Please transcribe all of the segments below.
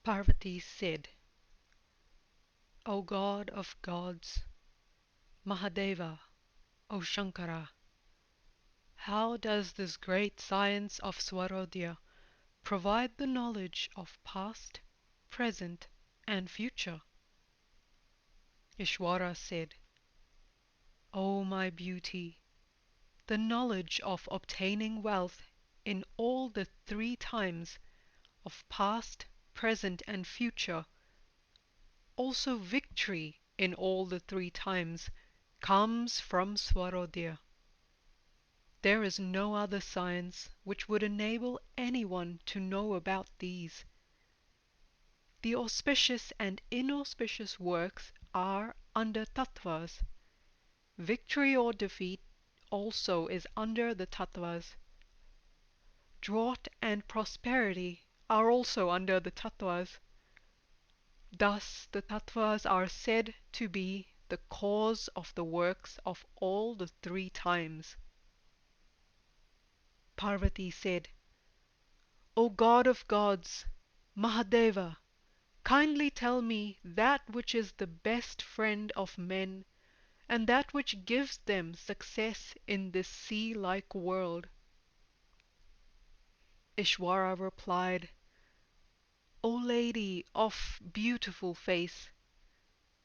Parvati said, O God of gods, Mahadeva, O Shankara, how does this great science of Swarodia provide the knowledge of past, present, and future? Ishwara said, O my beauty, the knowledge of obtaining wealth in all the three times of past, present, and future, also victory in all the three times, comes from Swarodia. There is no other science which would enable anyone to know about these. The auspicious and inauspicious works are under tattvas. Victory or defeat also is under the tattvas. Drought and prosperity are also under the tattvas. Thus the tattvas are said to be the cause of the works of all the three times. Parvati said, O God of gods, Mahadeva, kindly tell me that which is the best friend of men, and that which gives them success in this sea-like world. Ishwara replied, O lady of beautiful face,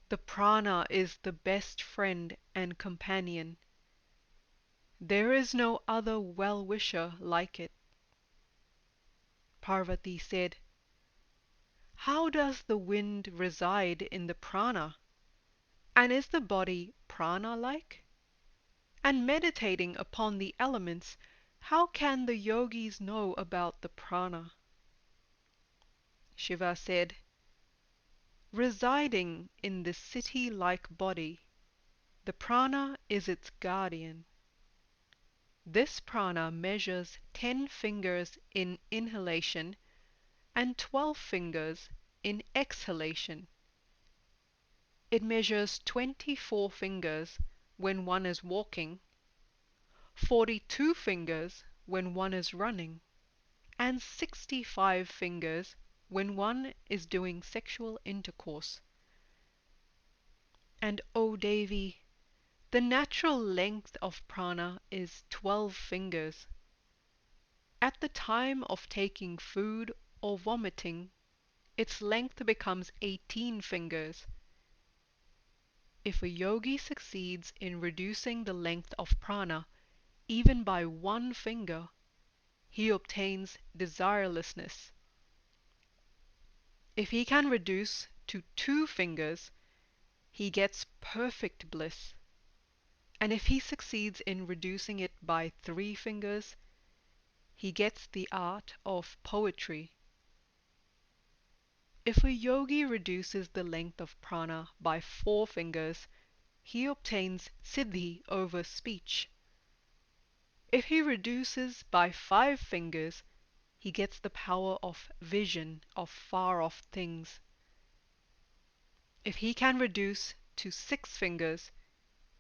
the Prana is the best friend and companion. There is no other well-wisher like it. Parvati said, How does the wind reside in the Prana? And is the body Prana-like? And meditating upon the elements, how can the yogis know about the Prana? Shiva said, Residing in the city-like body, the Prana is its guardian. This Prana measures 10 fingers in inhalation and 12 fingers in exhalation. It measures 24 fingers when one is walking, 42 fingers when one is running, and 65 fingers when one is doing sexual intercourse. And O Devi, the natural length of prana is 12 fingers. At the time of taking food or vomiting, its length becomes 18 fingers. If a yogi succeeds in reducing the length of prana even by 1 finger, he obtains desirelessness. If he can reduce to 2 fingers, he gets perfect bliss. And if he succeeds in reducing it by 3 fingers, he gets the art of poetry. If a yogi reduces the length of prana by 4 fingers, he obtains siddhi over speech. If he reduces by 5 fingers, he gets the power of vision of far-off things. If he can reduce to 6 fingers,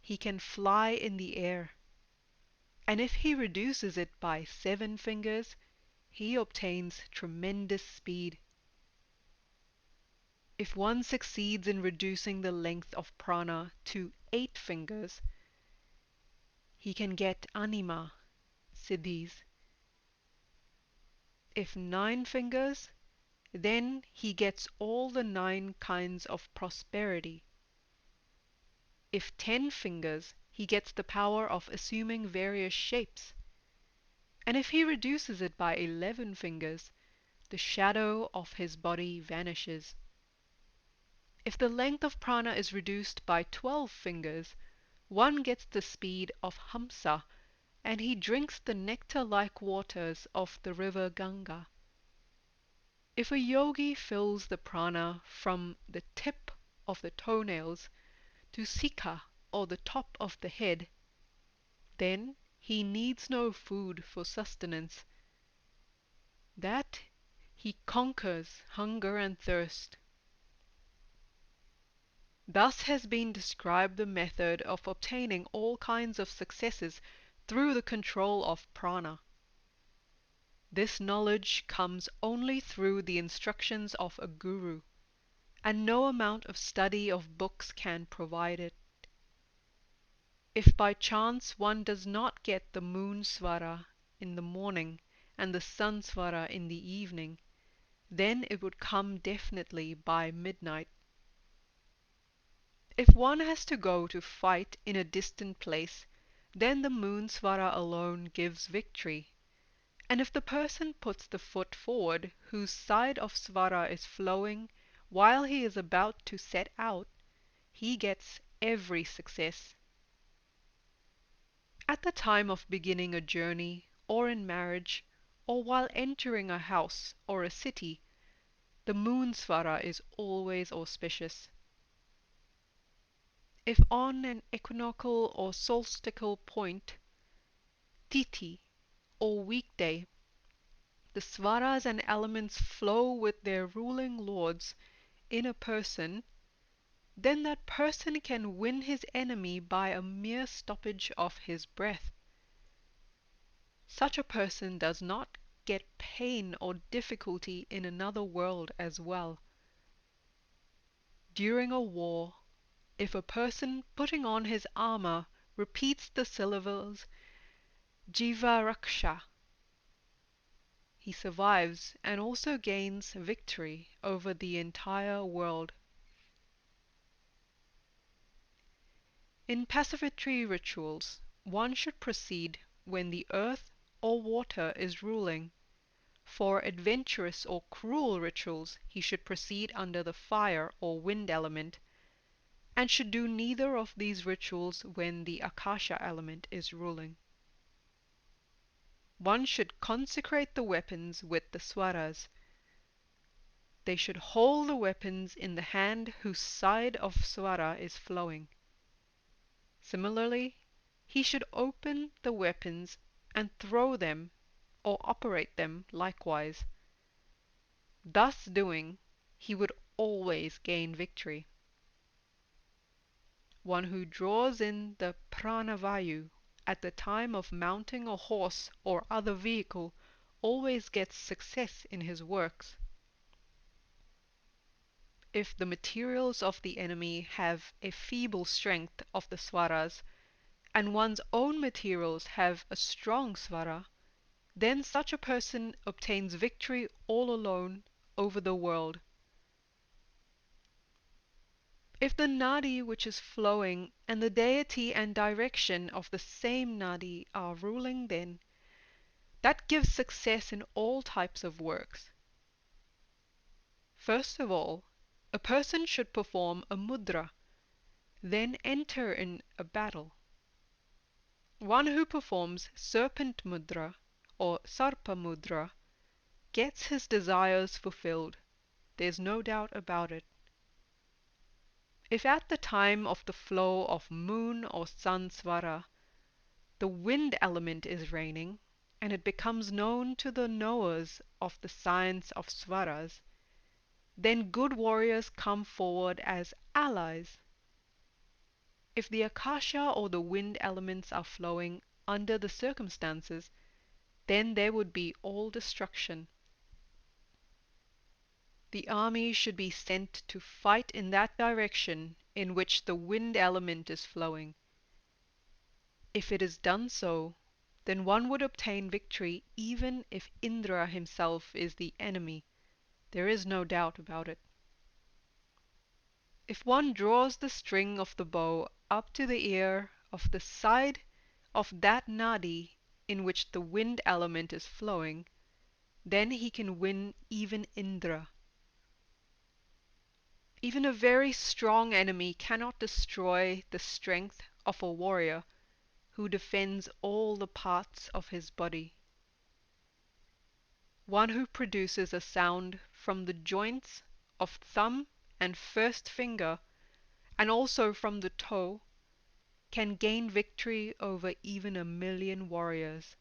he can fly in the air. And if he reduces it by 7 fingers, he obtains tremendous speed. If one succeeds in reducing the length of prana to 8 fingers, he can get anima, siddhis. If 9 fingers, then he gets all the 9 kinds of prosperity. If 10 fingers, he gets the power of assuming various shapes. And if he reduces it by 11 fingers, the shadow of his body vanishes. If the length of prana is reduced by 12 fingers, one gets the speed of Hamsa, and he drinks the nectar-like waters of the river Ganga. If a yogi fills the prana from the tip of the toenails to Sikha or the top of the head, then he needs no food for sustenance. That he conquers hunger and thirst. Thus has been described the method of obtaining all kinds of successes through the control of prana. This knowledge comes only through the instructions of a guru, and no amount of study of books can provide it. If by chance one does not get the moon swara in the morning and the sun swara in the evening, then it would come definitely by midnight. If one has to go to fight in a distant place, then the moon swara alone gives victory. And if the person puts the foot forward whose side of swara is flowing while he is about to set out, he gets every success. At the time of beginning a journey, or in marriage, or while entering a house or a city, the moon swara is always auspicious. If on an equinoctial or solstitical point, tithi, or weekday, the swaras and elements flow with their ruling lords in a person, then that person can win his enemy by a mere stoppage of his breath. Such a person does not get pain or difficulty in another world as well. During a war, if a person putting on his armor repeats the syllables Jiva Raksha, he survives and also gains victory over the entire world. In pacificatory rituals, one should proceed when the earth or water is ruling. For adventurous or cruel rituals, he should proceed under the fire or wind element, and should do neither of these rituals when the Akasha element is ruling. One should consecrate the weapons with the Swaras. They should hold the weapons in the hand whose side of Swara is flowing. Similarly, he should open the weapons and throw them or operate them likewise. Thus doing, he would always gain victory. One who draws in the Prana Vayu at the time of mounting a horse or other vehicle always gets success in his works. If the materials of the enemy have a feeble strength of the Swaras, and one's own materials have a strong Swara, then such a person obtains victory all alone over the world. If the nadi which is flowing and the deity and direction of the same nadi are ruling, then that gives success in all types of works. First of all, a person should perform a mudra, then enter in a battle. One who performs serpent mudra or sarpa mudra gets his desires fulfilled. There's no doubt about it. If at the time of the flow of moon or sun swara, the wind element is reigning, and it becomes known to the knowers of the science of Swaras, then good warriors come forward as allies. If the akasha or the wind elements are flowing under the circumstances, then there would be all destruction. The army should be sent to fight in that direction in which the wind element is flowing. If it is done so, then one would obtain victory even if Indra himself is the enemy. There is no doubt about it. If one draws the string of the bow up to the ear of the side of that nadi in which the wind element is flowing, then he can win even Indra. Even a very strong enemy cannot destroy the strength of a warrior who defends all the parts of his body. One who produces a sound from the joints of thumb and first finger, and also from the toe, can gain victory over even 1,000,000 warriors.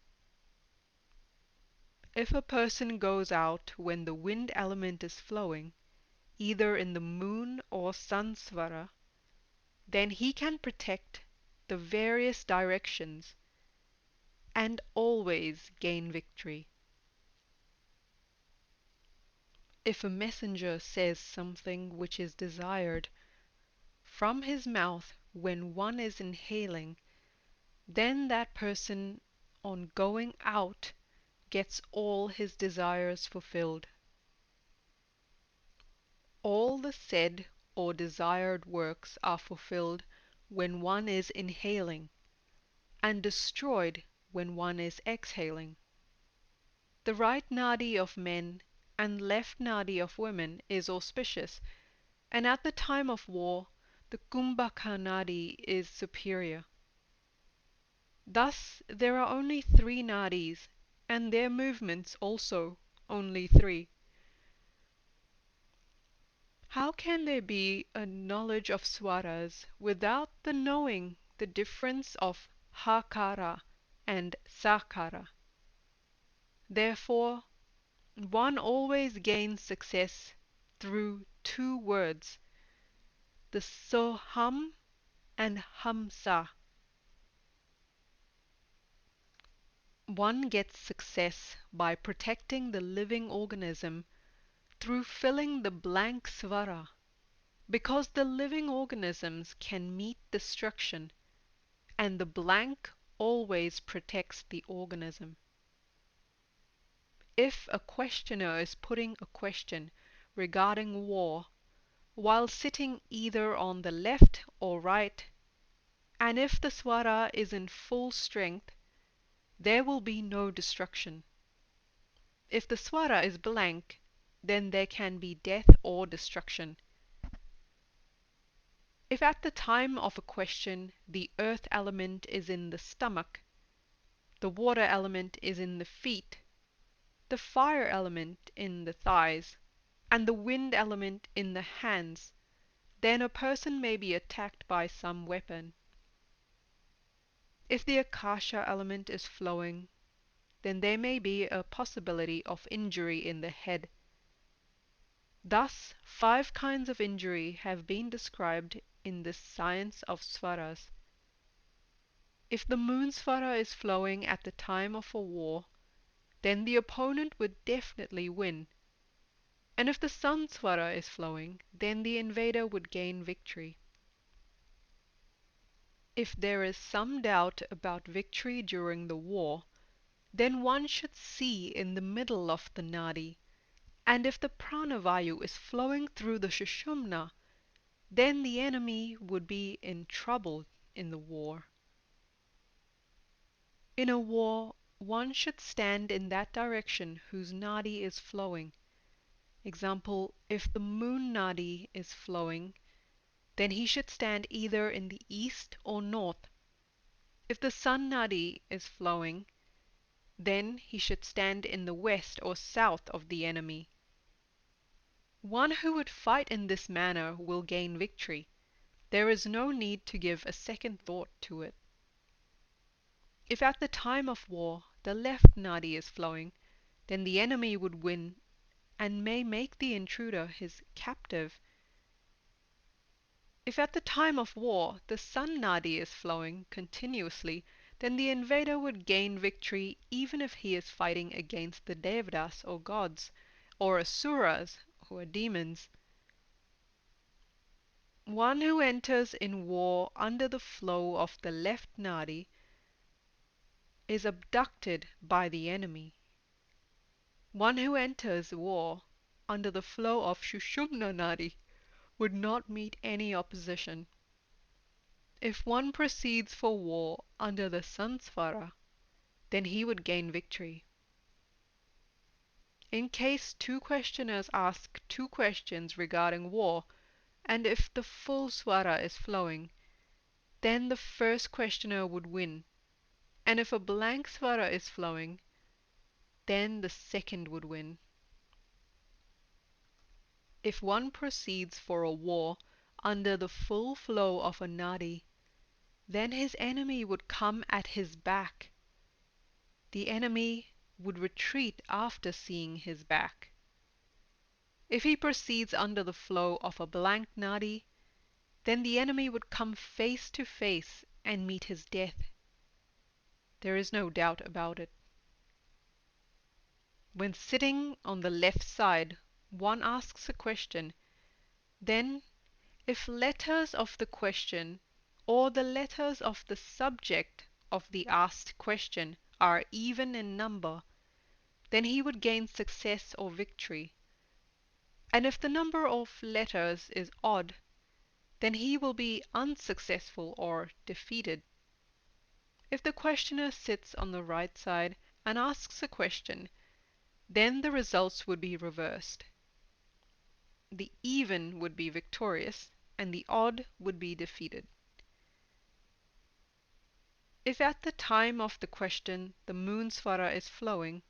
If a person goes out when the wind element is flowing, either in the moon or sun swara, then he can protect the various directions and always gain victory. If a messenger says something which is desired from his mouth when one is inhaling, then that person on going out gets all his desires fulfilled. All the said or desired works are fulfilled when one is inhaling, and destroyed when one is exhaling. The right nadi of men and left nadi of women is auspicious, and at the time of war the kumbhaka nadi is superior. Thus there are only three nadis, and their movements also only three. How can there be a knowledge of Swaras without the knowing the difference of Hakara and Sakara? Therefore, one always gains success through two words, the Soham and Hamsa. One gets success by protecting the living organism through filling the blank svara, because the living organisms can meet destruction, and the blank always protects the organism. If a questioner is putting a question regarding war while sitting either on the left or right, and if the swara is in full strength, there will be no destruction. If the swara is blank, then there can be death or destruction. If at the time of a question the earth element is in the stomach, the water element is in the feet, the fire element in the thighs, and the wind element in the hands, then a person may be attacked by some weapon. If the akasha element is flowing, then there may be a possibility of injury in the head. Thus, 5 kinds of injury have been described in this science of Swaras. If the moon Swara is flowing at the time of a war, then the opponent would definitely win. And if the sun Swara is flowing, then the invader would gain victory. If there is some doubt about victory during the war, then one should see in the middle of the nadi, and if the pranavayu is flowing through the shushumna, then the enemy would be in trouble in the war. In a war, one should stand in that direction whose nadi is flowing. Example, if the moon nadi is flowing, then he should stand either in the east or north. If the sun nadi is flowing, then he should stand in the west or south of the enemy. One who would fight in this manner will gain victory. There is no need to give a second thought to it. If at the time of war the left nadi is flowing, then the enemy would win and may make the intruder his captive. If at the time of war the sun nadi is flowing continuously, then the invader would gain victory even if he is fighting against the devdas or gods, or asuras who are demons. One who enters in war under the flow of the left nadi is abducted by the enemy. One who enters war under the flow of Shushumna Nadi would not meet any opposition. If one proceeds for war under the Sansvara, then he would gain victory. In case 2 questioners ask 2 questions regarding war, and if the full Swara is flowing, then the first questioner would win, and if a blank Swara is flowing, then the second would win. If one proceeds for a war under the full flow of a nadi, then his enemy would come at his back. The enemy would retreat after seeing his back. If he proceeds under the flow of a blank nadi, then the enemy would come face to face and meet his death. There is no doubt about it. When sitting on the left side, one asks a question. Then, if letters of the question or the letters of the subject of the asked question are even in number, then he would gain success or victory. And if the number of letters is odd, then he will be unsuccessful or defeated. If the questioner sits on the right side and asks a question, then the results would be reversed. The even would be victorious, and the odd would be defeated. If at the time of the question the moon Swara is flowing,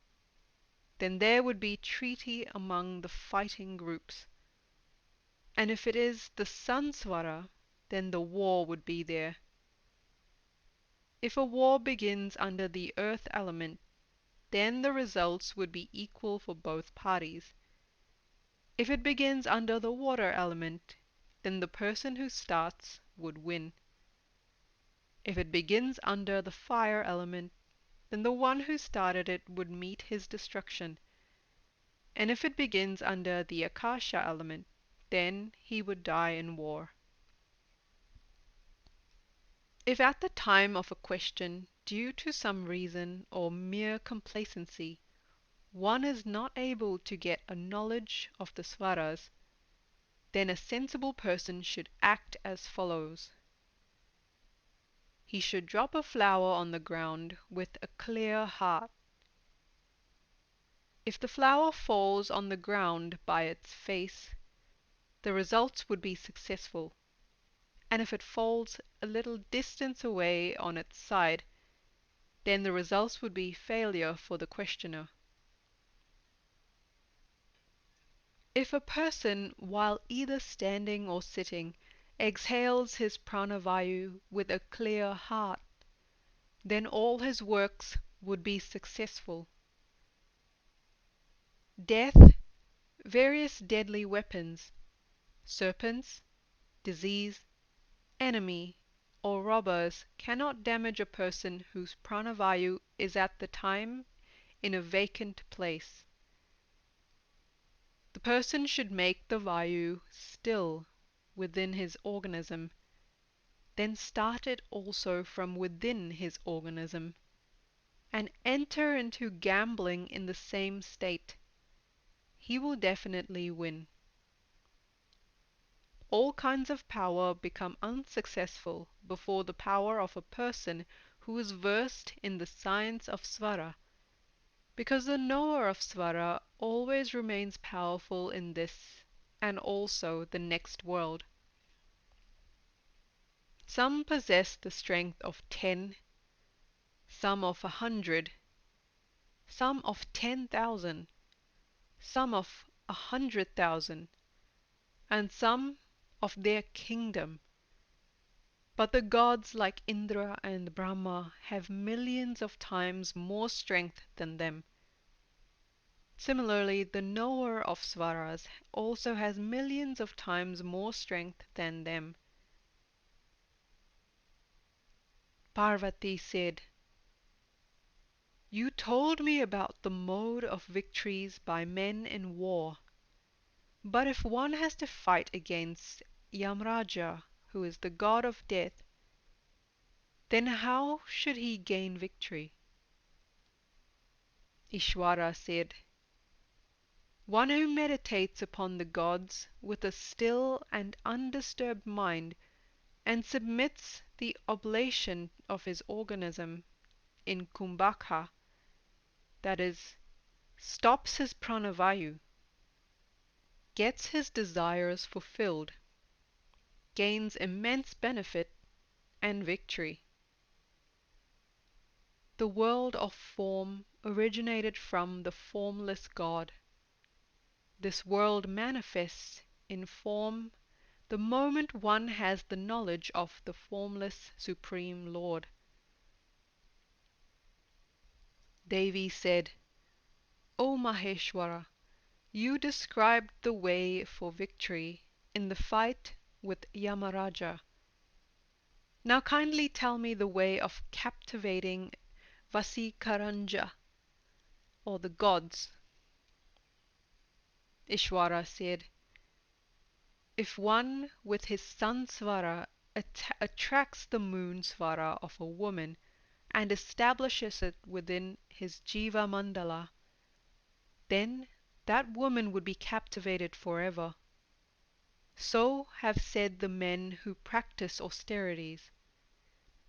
then there would be treaty among the fighting groups. And if it is the sun Swara, then the war would be there. If a war begins under the earth element, then the results would be equal for both parties. If it begins under the water element, then the person who starts would win. If it begins under the fire element, then the one who started it would meet his destruction. And if it begins under the Akasha element, then he would die in war. If at the time of a question, due to some reason or mere complacency, one is not able to get a knowledge of the Swaras, then a sensible person should act as follows. He should drop a flower on the ground with a clear heart. If the flower falls on the ground by its face, the results would be successful, and if it falls a little distance away on its side, then the results would be failure for the questioner. If a person, while either standing or sitting, exhales his pranavayu with a clear heart, then all his works would be successful. Death, various deadly weapons, serpents, disease, enemy, or robbers cannot damage a person whose pranavayu is at the time in a vacant place. The person should make the vayu still within his organism, then start it also from within his organism, and enter into gambling in the same state. He will definitely win. All kinds of power become unsuccessful before the power of a person who is versed in the science of Swara, because the knower of Swara always remains powerful in this and also the next world. Some possess the strength of 10, some of 100, some of 10,000, some of 100,000, and some of their kingdom. But the gods like Indra and Brahma have millions of times more strength than them. Similarly, the knower of Swaras also has millions of times more strength than them. Parvati said, "You told me about the mode of victories by men in war. But if one has to fight against Yamraja, who is the god of death, then how should he gain victory?" Ishwara said, "One who meditates upon the gods with a still and undisturbed mind, and submits the oblation of his organism in kumbhaka, that is, stops his pranavayu, gets his desires fulfilled, gains immense benefit and victory. The world of form originated from the formless God. This world manifests in form the moment one has the knowledge of the formless Supreme Lord." Devi said, "O Maheshwara, you described the way for victory in the fight with Yamaraja. Now kindly tell me the way of captivating Vasikaranja, or the gods." Ishvara said, if one with his sun Swara attracts the moon Swara of a woman and establishes it within his Jiva Mandala, then that woman would be captivated forever. So have said the men who practice austerities.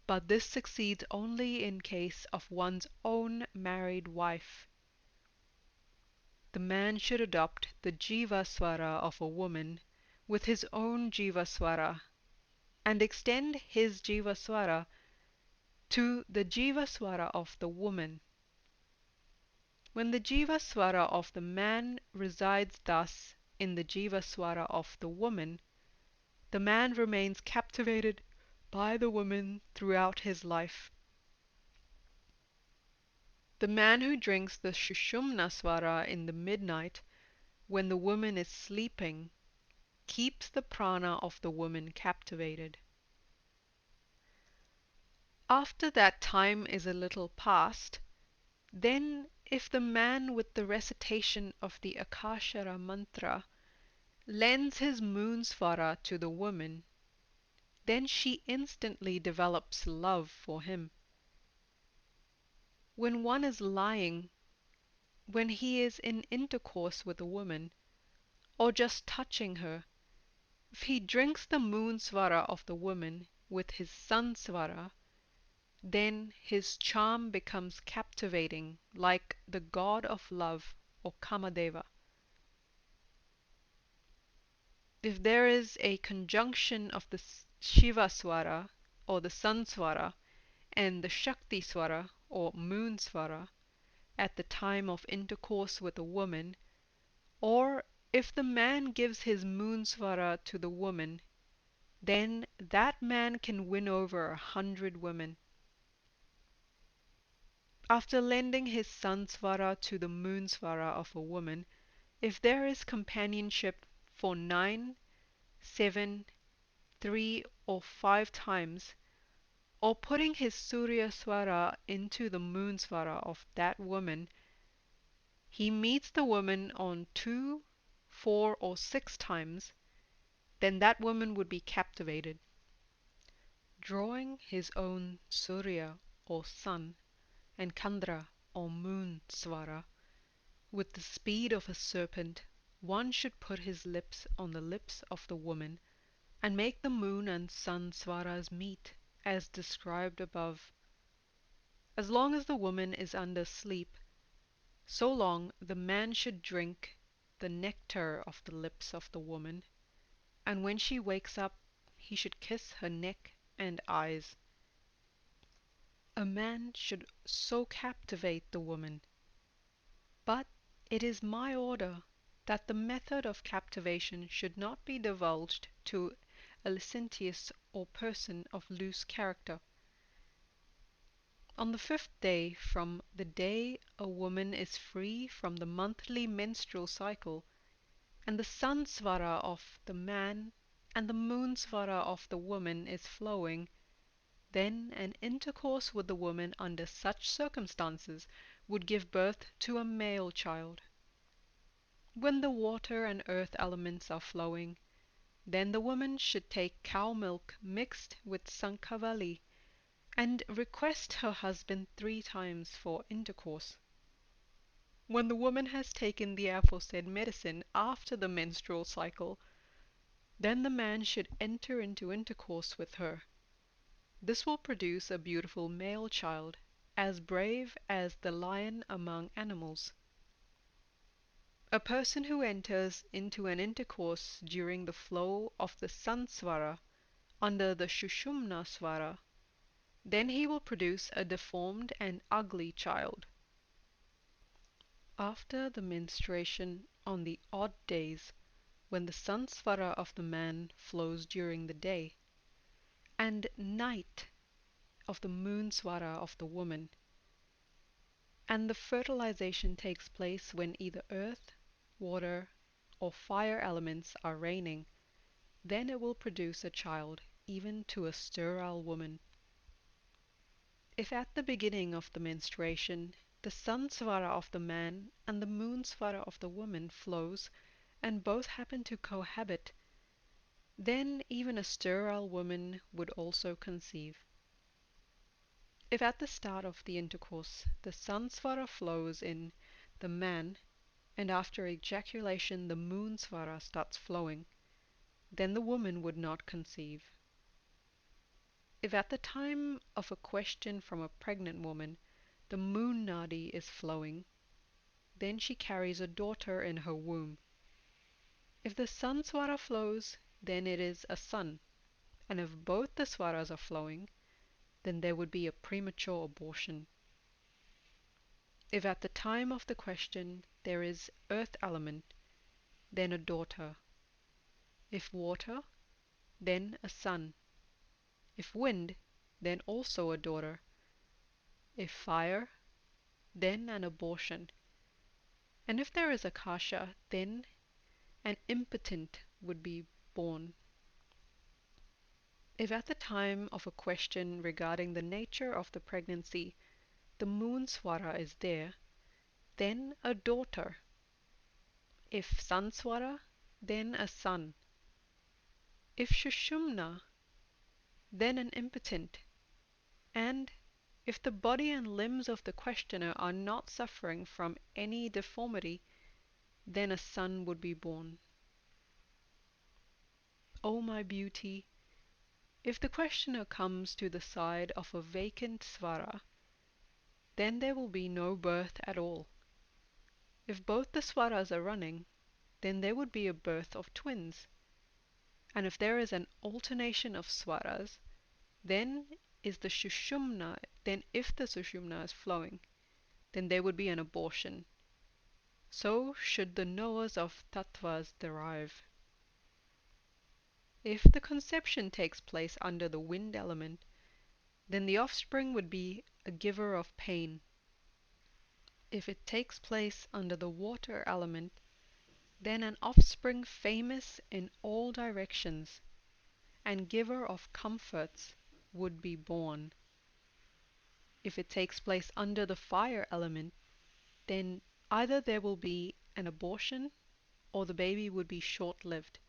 But this succeeds only in case of one's own married wife. The man should adopt the Jiva Swara of a woman with his own Jiva Swara and extend his Jiva Swara to the Jiva Swara of the woman. When the Jiva Swara of the man resides thus in the Jiva Swara of the woman, the man remains captivated by the woman throughout his life. The man who drinks the Shushumna Swara in the midnight, when the woman is sleeping, keeps the prana of the woman captivated. After that time is a little past, then if the man with the recitation of the Akashara mantra lends his moon Swara to the woman, then she instantly develops love for him. When one is lying, when he is in intercourse with a woman, or just touching her, if he drinks the moon Swara of the woman with his sun Swara, then his charm becomes captivating like the god of love or Kamadeva. If there is a conjunction of the Shiva Swara or the Sun Swara and the Shakti Swara or Moon Swara at the time of intercourse with a woman, or if the man gives his Moon Swara to the woman, then that man can win over 100 women. After lending his Sun Swara to the Moon Swara of a woman, if there is companionship for 9, 7, 3 or 5 times, or putting his Surya Swara into the Moon Swara of that woman, he meets the woman on 2, 4 or 6 times, then that woman would be captivated. Drawing his own Surya or Sun and Chandra or Moon Swara with the speed of a serpent, one should put his lips on the lips of the woman and make the moon and sun Swaras meet, as described above. As long as the woman is under sleep, so long the man should drink the nectar of the lips of the woman, and when she wakes up, he should kiss her neck and eyes. A man should so captivate the woman. But it is my order that the method of captivation should not be divulged to a licentious or person of loose character. On the 5th day from the day a woman is free from the monthly menstrual cycle, and the sun Swara of the man and the moon Swara of the woman is flowing, then an intercourse with the woman under such circumstances would give birth to a male child. When the water and earth elements are flowing, then the woman should take cow milk mixed with Sankhavali and request her husband 3 times for intercourse. When the woman has taken the aforesaid medicine after the menstrual cycle, then the man should enter into intercourse with her. This will produce a beautiful male child, as brave as the lion among animals. A person who enters into an intercourse during the flow of the Sun Swara under the Shushumna Swara, then he will produce a deformed and ugly child. After the menstruation on the odd days, when the Sun Swara of the man flows during the day, and night of the Moon Swara of the woman, and the fertilization takes place when either earth, water, or fire elements are reigning, then it will produce a child even to a sterile woman. If at the beginning of the menstruation the sun Swara of the man and the moon Swara of the woman flows and both happen to cohabit, then even a sterile woman would also conceive. If at the start of the intercourse the sun Swara flows in the man, and after ejaculation the moon Swara starts flowing, then the woman would not conceive. If at the time of a question from a pregnant woman the moon nadi is flowing, then she carries a daughter in her womb. If the sun Swara flows, then it is a son, and if both the Swaras are flowing, then there would be a premature abortion. If at the time of the question there is earth element, then a daughter. If water, then a son. If wind, then also a daughter. If fire, then an abortion. And if there is akasha, then an impotent would be born. If at the time of a question regarding the nature of the pregnancy the moon Swara is there, then a daughter. If sun Swara, then a son. If Shushumna, then an impotent. And if the body and limbs of the questioner are not suffering from any deformity, then a son would be born. O my beauty, if the questioner comes to the side of a vacant Svara, then there will be no birth at all. If both the Swaras are running, then there would be a birth of twins. And if there is an alternation of Swaras, then if the Sushumna is flowing, then there would be an abortion. So should the knowers of tattvas derive. If the conception takes place under the wind element, then the offspring would be a giver of pain. If it takes place under the water element, then an offspring famous in all directions and giver of comforts would be born. If it takes place under the fire element, then either there will be an abortion or the baby would be short-lived.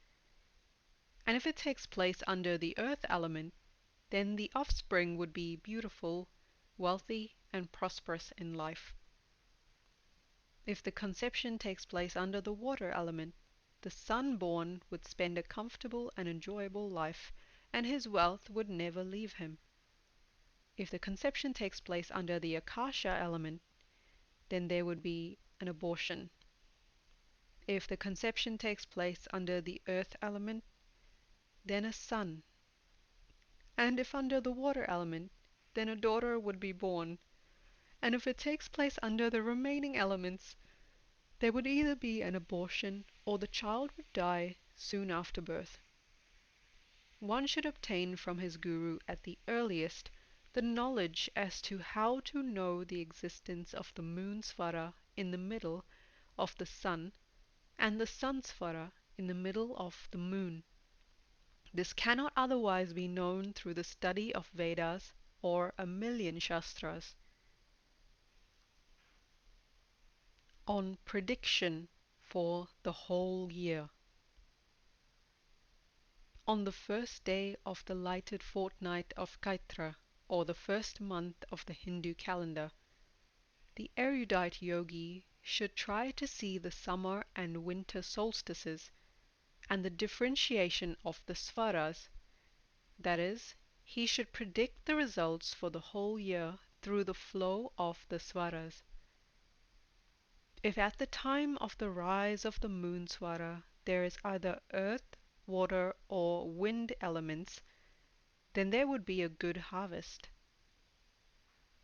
And if it takes place under the earth element, then the offspring would be beautiful, wealthy, and prosperous in life. If the conception takes place under the water element, the son born would spend a comfortable and enjoyable life, and his wealth would never leave him. If the conception takes place under the akasha element, then there would be an abortion. If the conception takes place under the earth element, then a son. And if under the water element, then a daughter would be born. And if it takes place under the remaining elements, there would either be an abortion or the child would die soon after birth. One should obtain from his guru at the earliest the knowledge as to how to know the existence of the moon Svara in the middle of the sun and the sun Svara in the middle of the moon. This cannot otherwise be known through the study of Vedas or a million Shastras. On prediction for the whole year. On the first day of the lighted fortnight of Kaitra, or the first month of the Hindu calendar, the erudite yogi should try to see the summer and winter solstices and the differentiation of the Swaras. That is, he should predict the results for the whole year through the flow of the Swaras. If at the time of the rise of the moon Swara there is either earth, water, or wind elements, then there would be a good harvest.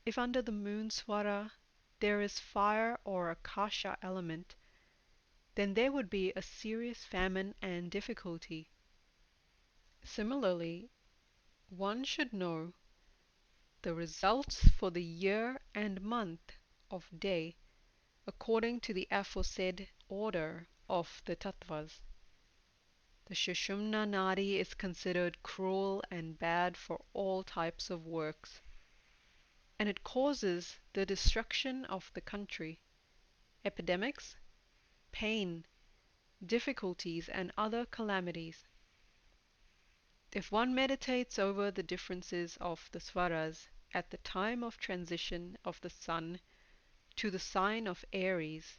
If under the moon Swara there is fire or akasha element, then there would be a serious famine and difficulty. Similarly, one should know the results for the year and month of day according to the aforesaid order of the tattvas. The Shushumna Nadi is considered cruel and bad for all types of works, and it causes the destruction of the country, epidemics, pain, difficulties, and other calamities. If one meditates over the differences of the Swaras at the time of transition of the sun to the sign of Aries,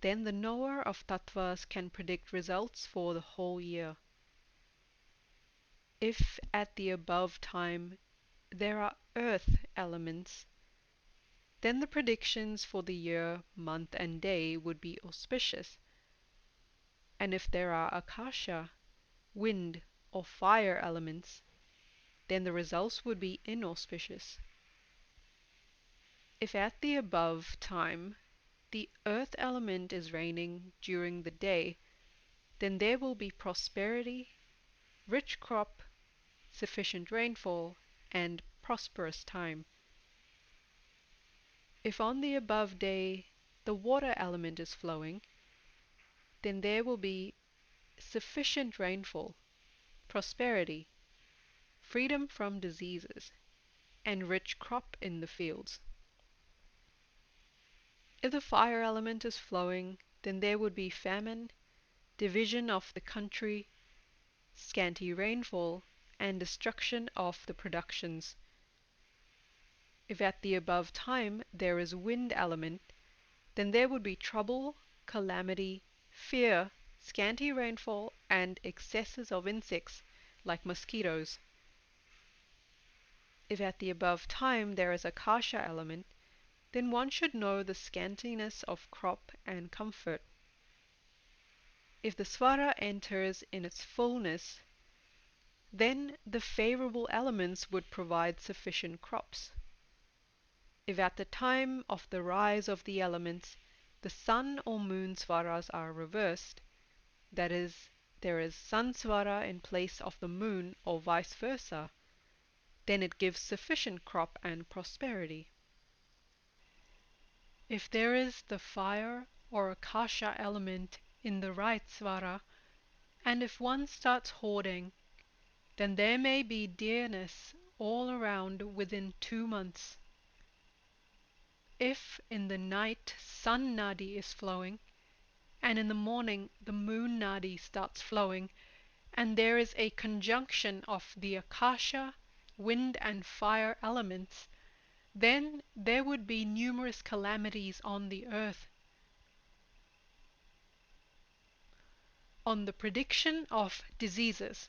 then the knower of tattvas can predict results for the whole year. If at the above time there are earth elements, then the predictions for the year, month, and day would be auspicious, and if there are akasha, wind, or fire elements, then the results would be inauspicious. If at the above time the earth element is reigning during the day, then there will be prosperity, rich crop, sufficient rainfall, and prosperous time. If on the above day the water element is flowing, then there will be sufficient rainfall, prosperity, freedom from diseases, and rich crop in the fields. If the fire element is flowing, then there would be famine, division of the country, scanty rainfall, and destruction of the productions. If at the above time there is wind element, then there would be trouble, calamity, fear, scanty rainfall, and excesses of insects like mosquitoes. If at the above time there is akasha element, then one should know the scantiness of crop and comfort. If the Swara enters in its fullness, then the favorable elements would provide sufficient crops. If at the time of the rise of the elements the sun or moon Swaras are reversed, that is, there is sun Swara in place of the moon or vice versa, then it gives sufficient crop and prosperity. If there is the fire or akasha element in the right Swara, and if one starts hoarding, then there may be dearness all around within 2 months. If in the night sun nadi is flowing, and in the morning the moon nadi starts flowing, and there is a conjunction of the akasha, wind, and fire elements, then there would be numerous calamities on the earth. On the prediction of diseases.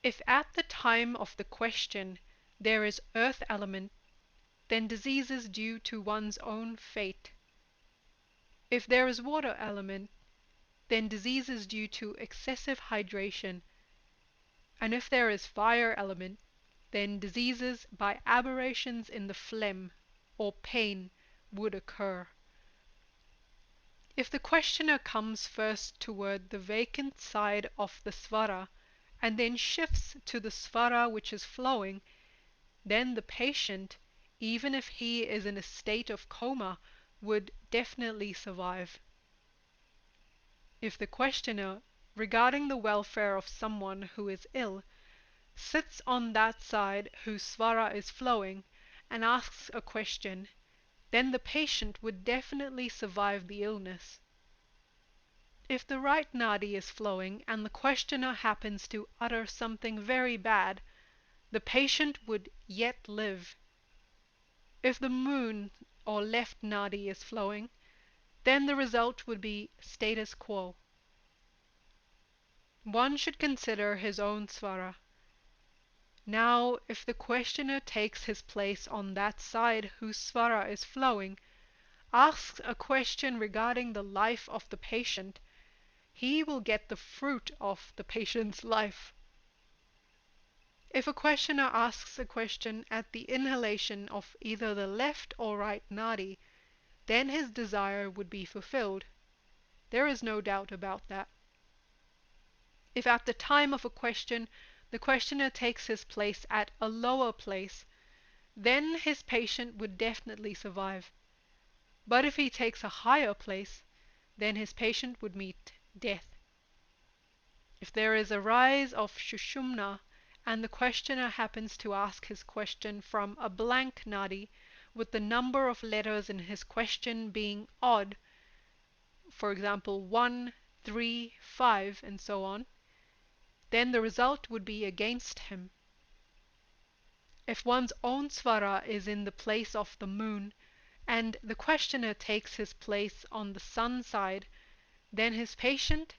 If at the time of the question there is earth element, then diseases due to one's own fate. If there is water element, then diseases due to excessive hydration, and if there is fire element, then diseases by aberrations in the phlegm or pain would occur. If the questioner comes first toward the vacant side of the Swara and then shifts to the Swara which is flowing, then the patient, even if he is in a state of coma, would definitely survive. If the questioner, regarding the welfare of someone who is ill, sits on that side whose Swara is flowing and asks a question, then the patient would definitely survive the illness. If the right nadi is flowing and the questioner happens to utter something very bad, the patient would yet live. If the moon or left nadi is flowing, then the result would be status quo. One should consider his own Swara. Now, if the questioner takes his place on that side whose Swara is flowing, asks a question regarding the life of the patient, he will get the fruit of the patient's life. If a questioner asks a question at the inhalation of either the left or right nadi, then his desire would be fulfilled. There is no doubt about that. If at the time of a question the questioner takes his place at a lower place, then his patient would definitely survive. But if he takes a higher place, then his patient would meet death. If there is a rise of Shushumna and the questioner happens to ask his question from a blank nadi with the number of letters in his question being odd, for example, 1, 3, 5, and so on, then the result would be against him. If one's own Svara is in the place of the moon, and the questioner takes his place on the sun side, then his patient,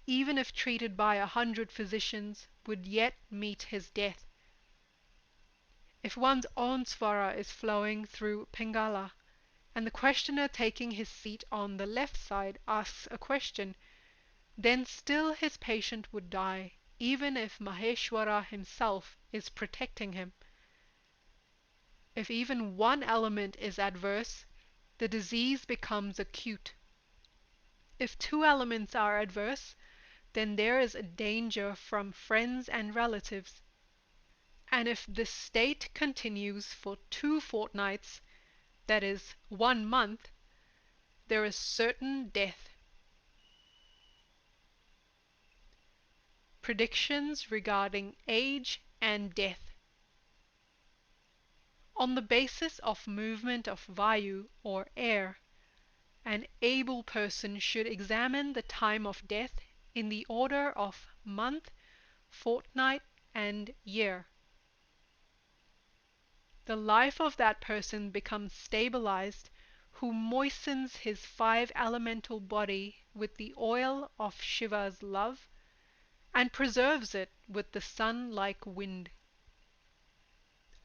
even if treated by 100 physicians, would yet meet his death. If one's own Svara is flowing through Pingala, and the questioner taking his seat on the left side asks a question, then still his patient would die, even if Maheshwara himself is protecting him. If even one element is adverse, the disease becomes acute. If two elements are adverse, then there is a danger from friends and relatives. And if this state continues for 2 fortnights, that is 1 month, there is certain death. Predictions regarding age and death. On the basis of movement of Vayu or air, an able person should examine the time of death in the order of month, fortnight, and year. The life of that person becomes stabilized who moistens his 5 elemental body with the oil of Shiva's love and preserves it with the sun like wind.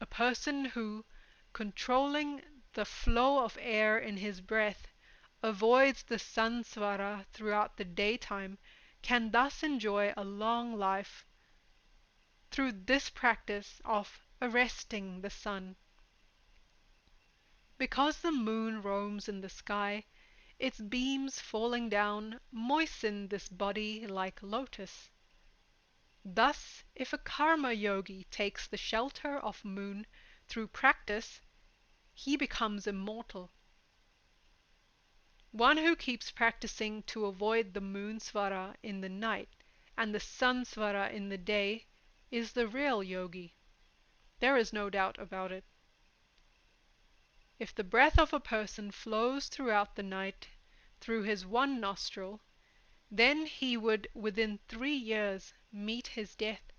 A person who, controlling the flow of air in his breath, avoids the sun Svara throughout the daytime can thus enjoy a long life through this practice of arresting the sun. Because the moon roams in the sky, its beams falling down moisten this body like lotus. Thus, if a karma yogi takes the shelter of moon through practice, he becomes immortal. One who keeps practicing to avoid the moon Svara in the night and the sun Svara in the day is the real yogi. There is no doubt about it. If the breath of a person flows throughout the night through his one nostril, then he would within 3 years meet his death.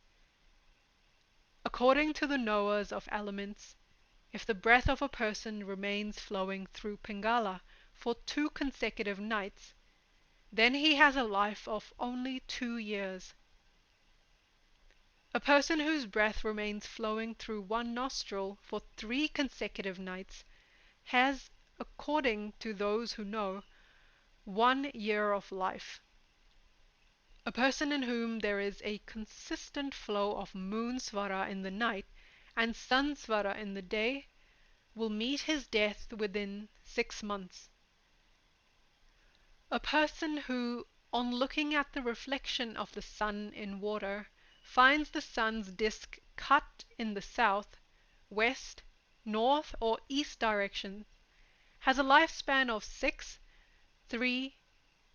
According to the knowers of elements, if the breath of a person remains flowing through Pingala for 2 consecutive nights, then he has a life of only 2 years. A person whose breath remains flowing through one nostril for 3 consecutive nights has, according to those who know, 1 year of life. A person in whom there is a consistent flow of moon Svara in the night and sun Svara in the day will meet his death within 6 months. A person who, on looking at the reflection of the sun in water, finds the sun's disk cut in the south, west, north, or east direction, has a lifespan of 6, 3,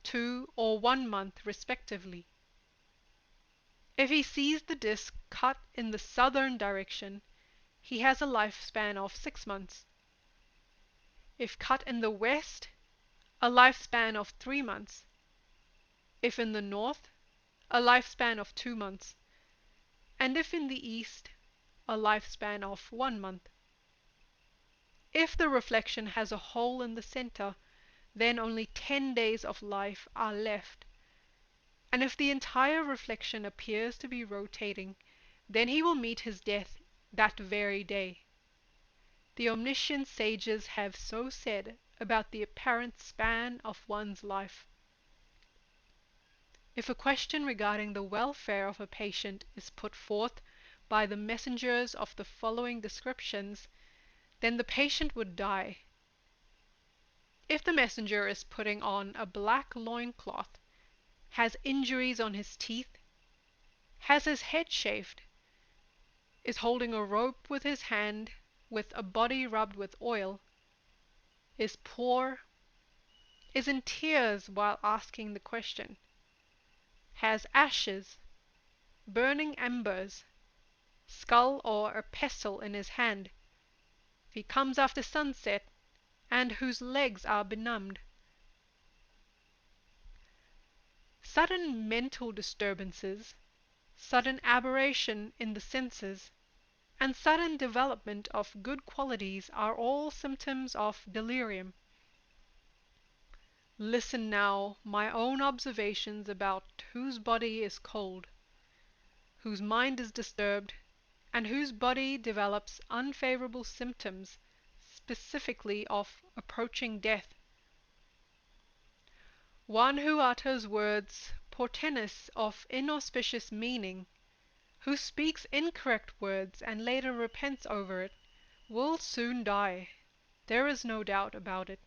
2, or 1 month respectively. If he sees the disk cut in the southern direction, he has a lifespan of 6 months. If cut in the west, a lifespan of 3 months. If in the north, a lifespan of 2 months. And if in the east, a lifespan of 1 month. If the reflection has a hole in the center, then only 10 days of life are left. And if the entire reflection appears to be rotating, then he will meet his death that very day. The omniscient sages have so said about the apparent span of one's life. If a question regarding the welfare of a patient is put forth by the messengers of the following descriptions, then the patient would die. If the messenger is putting on a black loincloth, has injuries on his teeth, has his head shaved, is holding a rope with his hand with a body rubbed with oil, is poor, is in tears while asking the question, has ashes, burning embers, skull or a pestle in his hand, if he comes after sunset, and whose legs are benumbed, Sudden mental disturbances, sudden aberration in the senses, and sudden development of good qualities are all symptoms of delirium. Listen now my own observations about whose body is cold, whose mind is disturbed, and whose body develops unfavorable symptoms, specifically of approaching death. One who utters words portentous of inauspicious meaning, who speaks incorrect words and later repents over it, will soon die. There is no doubt about it.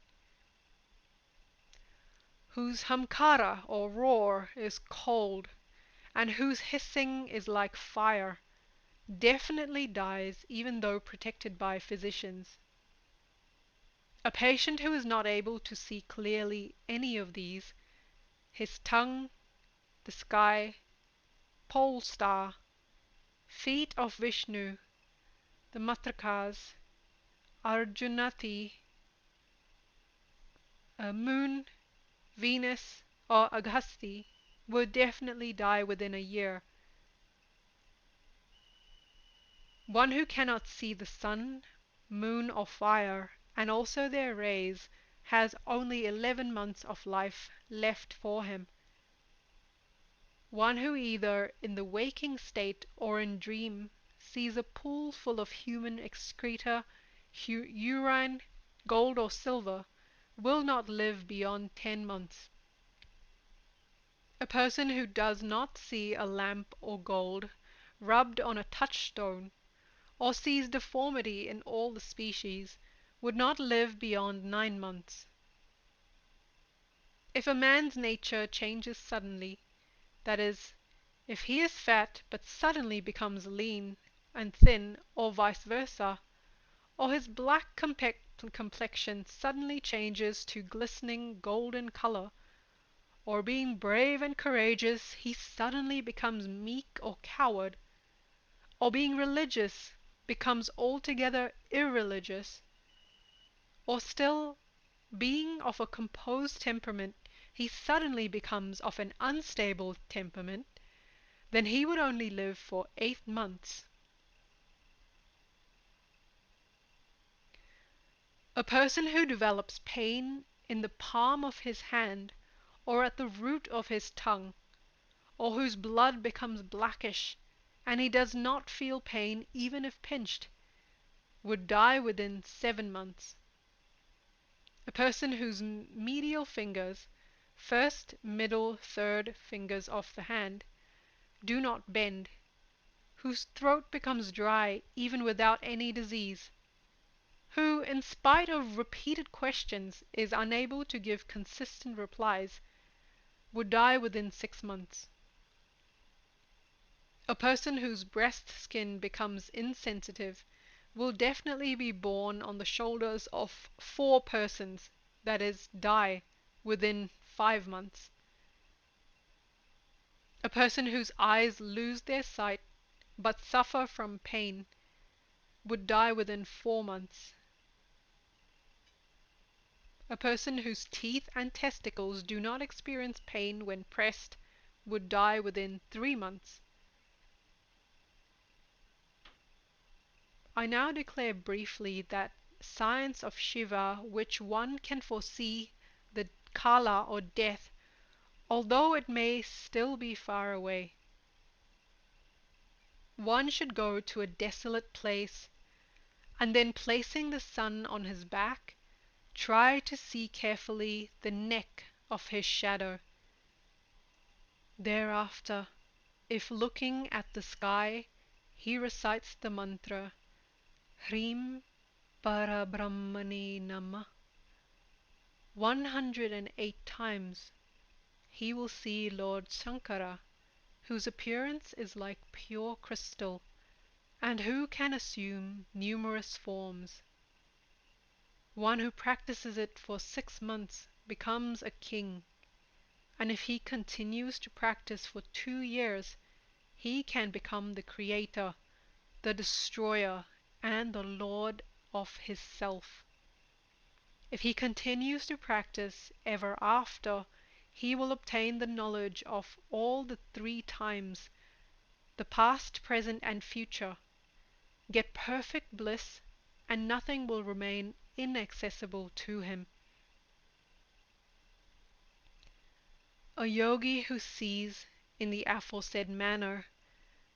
Whose hamkara or roar is cold, and whose hissing is like fire, definitely dies even though protected by physicians. A patient who is not able to see clearly any of these, his tongue, the sky, pole star, feet of Vishnu, the matrakas, Arjunati, moon, Venus, or Agasti, would definitely die within a year. One who cannot see the sun, moon, or fire, and also their rays, has only 11 months of life left for him. One who either in the waking state or in dream sees a pool full of human excreta, urine, gold or silver, will not live beyond 10 months. A person who does not see a lamp or gold rubbed on a touchstone, or sees deformity in all the species, would not live beyond 9 months. If a man's nature changes suddenly, that is, if he is fat but suddenly becomes lean and thin, or vice versa, or his black complexion suddenly changes to glistening golden color, or being brave and courageous he suddenly becomes meek or coward, or being religious becomes altogether irreligious, or still, being of a composed temperament, he suddenly becomes of an unstable temperament, then he would only live for 8 months. A person who develops pain in the palm of his hand, or at the root of his tongue, or whose blood becomes blackish, and he does not feel pain even if pinched, would die within 7 months. A person whose medial fingers, first, middle, third fingers of the hand, do not bend, whose throat becomes dry even without any disease, who, in spite of repeated questions, is unable to give consistent replies, would die within 6 months. A person whose breast skin becomes insensitive will definitely be born on the shoulders of 4 persons, that is, die within 5 months. A person whose eyes lose their sight but suffer from pain would die within 4 months. A person whose teeth and testicles do not experience pain when pressed would die within 3 months. I now declare briefly that science of Shiva, which one can foresee the Kala or death, although it may still be far away. One should go to a desolate place, and then placing the sun on his back, try to see carefully the neck of his shadow. Thereafter, if looking at the sky, he recites the mantra Hrim Parabrahmane Namah 108 times, he will see Lord Shankara, whose appearance is like pure crystal, and who can assume numerous forms. One who practices it for 6 months becomes a king, and if he continues to practice for 2 years, he can become the creator, the destroyer, and the lord of his self. If he continues to practice ever after, he will obtain the knowledge of all the three times, the past, present, and future, get perfect bliss, and nothing will remain inaccessible to him. A yogi who sees, in the aforesaid manner,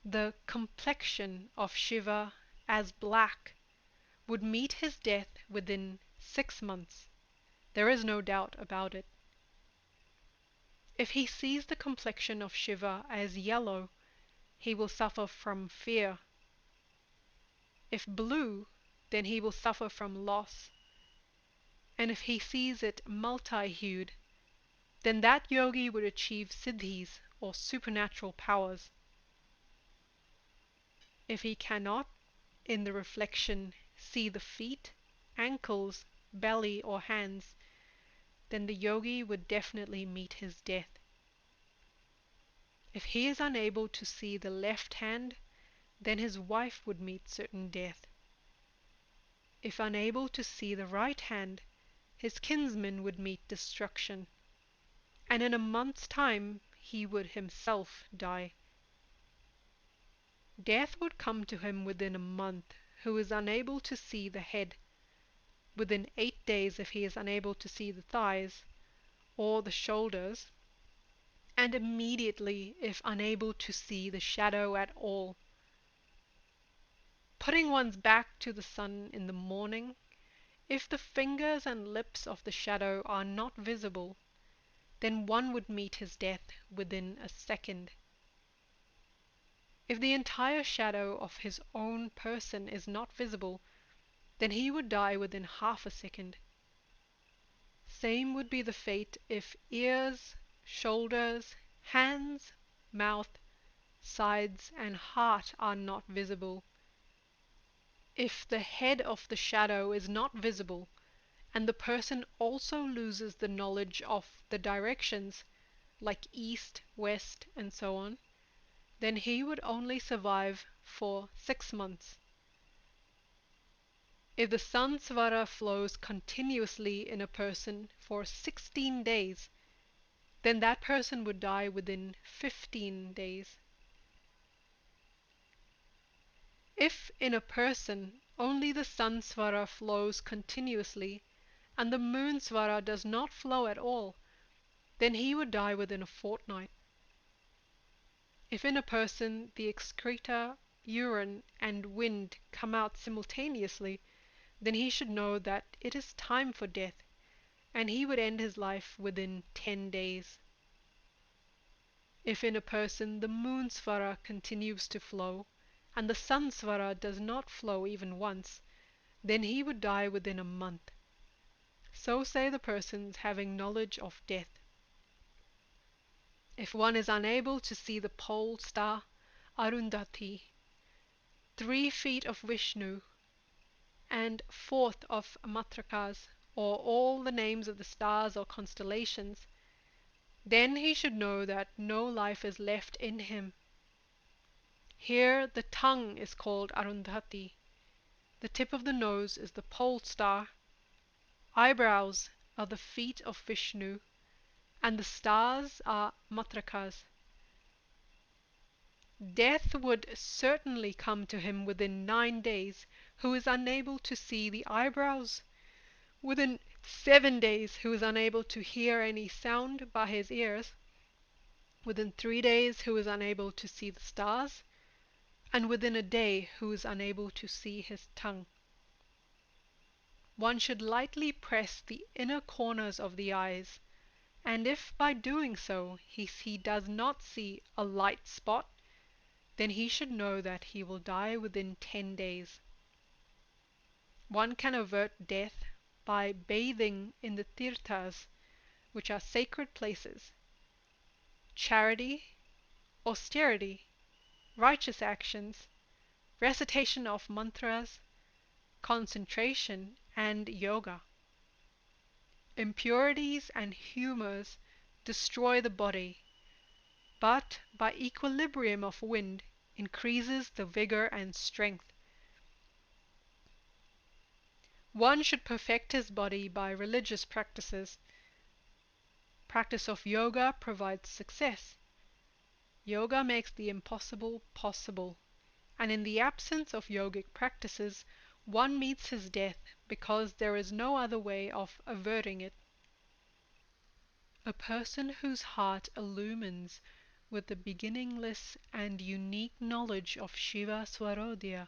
the complexion of Shiva as black would meet his death within 6 months. There is no doubt about it. If he sees the complexion of Shiva as yellow, he will suffer from fear. If blue, then he will suffer from loss. And if he sees it multi-hued, then that yogi would achieve siddhis, or supernatural powers. If he cannot, in the reflection, see the feet, ankles, belly, or hands, then the yogi would definitely meet his death. If he is unable to see the left hand, then his wife would meet certain death. If unable to see the right hand, his kinsman would meet destruction, and in a month's time he would himself die. Death would come to him within a month who is unable to see the head, within 8 days if he is unable to see the thighs or the shoulders, and immediately if unable to see the shadow at all. Putting one's back to the sun in the morning, if the fingers and lips of the shadow are not visible, then one would meet his death within a second. If the entire shadow of his own person is not visible, then he would die within half a second. Same would be the fate if ears, shoulders, hands, mouth, sides, and heart are not visible. If the head of the shadow is not visible, and the person also loses the knowledge of the directions, like east, west, and so on, then he would only survive for 6 months. If the sun Swara flows continuously in a person for 16 days, then that person would die within 15 days. If in a person only the sun Swara flows continuously, and the moon Swara does not flow at all, then he would die within a fortnight. If in a person the excreta, urine, and wind come out simultaneously, then he should know that it is time for death, and he would end his life within 10 days. If in a person the moon Swara continues to flow, and the sun Swara does not flow even once, then he would die within a month. So say the persons having knowledge of death. If one is unable to see the pole star Arundhati, 3 feet of Vishnu, and 4th of Matrakas, or all the names of the stars or constellations, then he should know that no life is left in him. Here the tongue is called Arundhati, the tip of the nose is the pole star, eyebrows are the feet of Vishnu, and the stars are Matrakas. Death would certainly come to him within 9 days who is unable to see the eyebrows, within 7 days who is unable to hear any sound by his ears, within 3 days who is unable to see the stars, and within a day who is unable to see his tongue. One should lightly press the inner corners of the eyes, and if by doing so he does not see a light spot, then he should know that he will die within 10 days. One can avert death by bathing in the tirthas, which are sacred places. Charity, austerity, righteous actions, recitation of mantras, concentration, and yoga. Impurities and humors destroy the body, but by equilibrium of wind increases the vigor and strength. One should perfect his body by religious practices. Practice of yoga provides success. Yoga makes the impossible possible, and in the absence of yogic practices, one meets his death because there is no other way of averting it. A person whose heart illumines with the beginningless and unique knowledge of Shiva Svarodaya,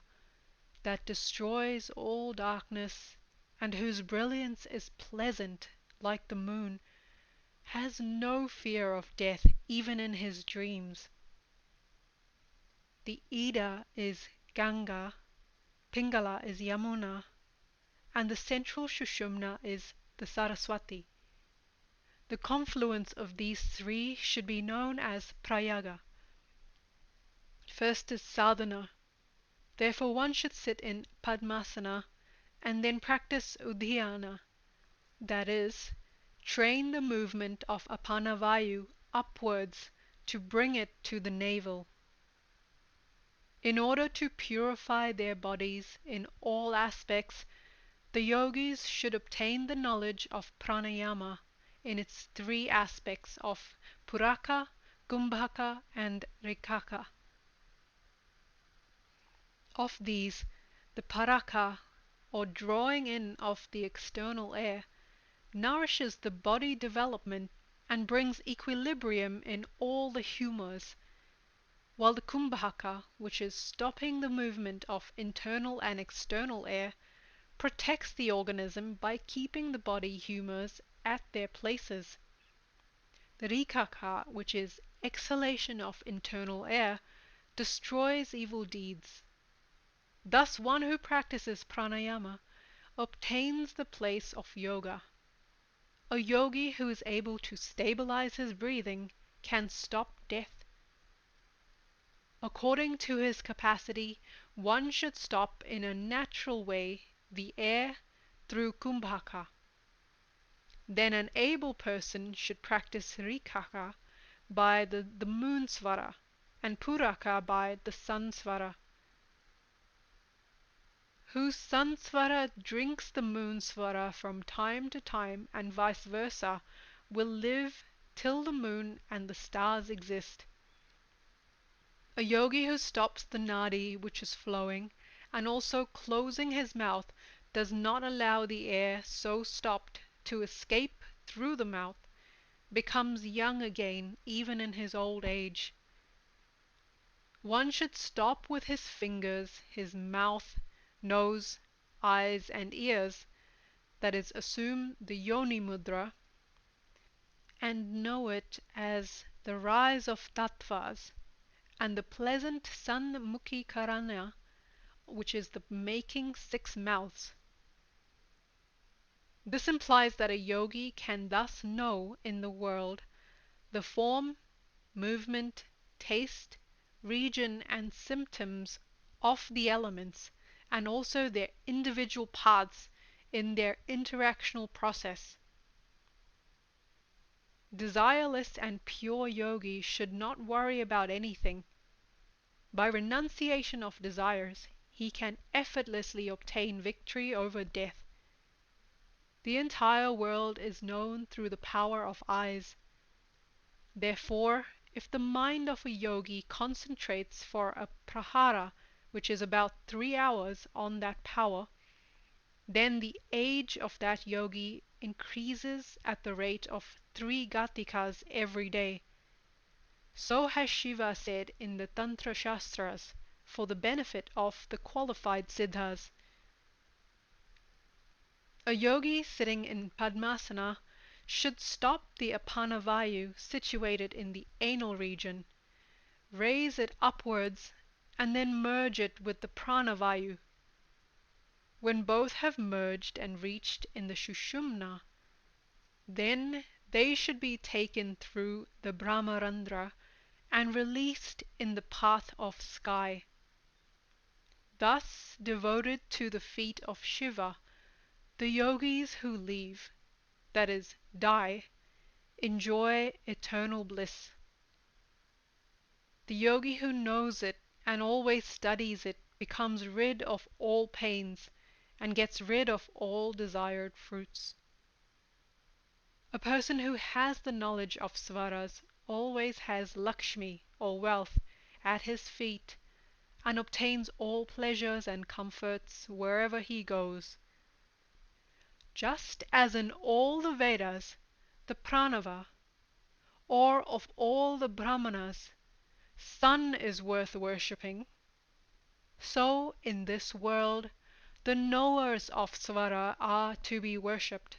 that destroys all darkness, and whose brilliance is pleasant like the moon, has no fear of death even in his dreams. The Ida is Ganga, Pingala is Yamuna, and the central Shushumna is the Saraswati. The confluence of these three should be known as Prayaga. First is sadhana. Therefore one should sit in Padmasana and then practice Udhyana, that is, train the movement of Apanavayu upwards to bring it to the navel. In order to purify their bodies in all aspects, the yogis should obtain the knowledge of pranayama in its three aspects of puraka, kumbhaka, and rikaka. Of these, the paraka, or drawing in of the external air, nourishes the body development and brings equilibrium in all the humors, while the kumbhaka, which is stopping the movement of internal and external air, protects the organism by keeping the body humors at their places. The rikaka, which is exhalation of internal air, destroys evil deeds. Thus one who practices pranayama obtains the place of yoga. A yogi who is able to stabilize his breathing can stop death. According to his capacity, one should stop in a natural way the air through kumbhaka. Then an able person should practice rikaka by the moon svara and puraka by the sun svara. Whose sun svara drinks the moon svara from time to time and vice versa will live till the moon and the stars exist. A yogi who stops the nadi which is flowing and also closing his mouth does not allow the air so stopped to escape through the mouth, becomes young again even in his old age. One should stop with his fingers, his mouth, nose, eyes, and ears, that is, assume the yoni mudra, and know it as the rise of tattvas, and the pleasant Sanmukhi Karana, which is the making six mouths. This implies that a yogi can thus know in the world the form, movement, taste, region, and symptoms of the elements, and also their individual parts in their interactional process. Desireless and pure yogi should not worry about anything. By renunciation of desires, he can effortlessly obtain victory over death. The entire world is known through the power of eyes. Therefore, if the mind of a yogi concentrates for a prahara, which is about 3 hours, on that power, then the age of that yogi increases at the rate of 3 gatikas every day. So has Shiva said in the Tantra Shastras for the benefit of the qualified siddhas. A yogi sitting in Padmasana should stop the Apanavayu situated in the anal region, raise it upwards, and then merge it with the Pranavayu. When both have merged and reached in the Shushumna, then they should be taken through the Brahmarandra and released in the path of sky. Thus, devoted to the feet of Shiva, the yogis who leave, that is, die, enjoy eternal bliss. The yogi who knows it and always studies it becomes rid of all pains and gets rid of all desired fruits. A person who has the knowledge of Swaras always has Lakshmi, or wealth, at his feet, and obtains all pleasures and comforts wherever he goes. Just as in all the Vedas, the Pranava, or of all the Brahmanas, sun is worth worshipping, so in this world the knowers of Swara are to be worshipped.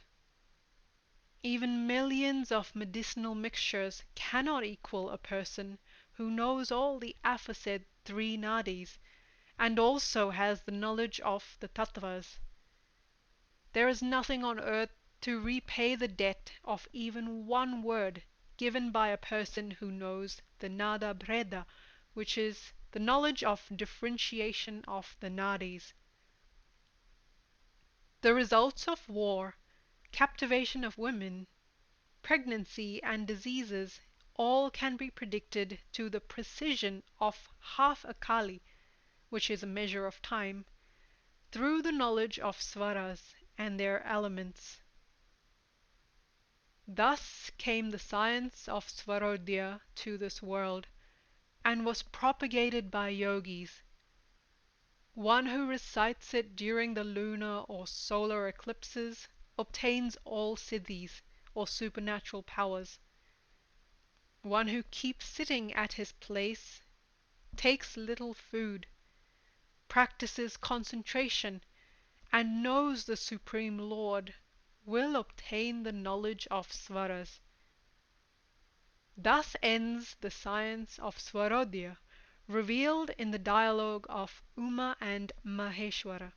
Even millions of medicinal mixtures cannot equal a person who knows all the aforesaid three nadis, and also has the knowledge of the tattvas. There is nothing on earth to repay the debt of even one word given by a person who knows the nada breda, which is the knowledge of differentiation of the nadis. The results of war, captivation of women, pregnancy and diseases all can be predicted to the precision of half a kali, which is a measure of time, through the knowledge of Swaras and their elements. Thus came the science of Swarodia to this world, and was propagated by yogis. One who recites it during the lunar or solar eclipses obtains all siddhis, or supernatural powers. One who keeps sitting at his place, takes little food, practices concentration, and knows the Supreme Lord, will obtain the knowledge of Swaras. Thus ends the science of Swarodia, revealed in the dialogue of Uma and Maheshwara.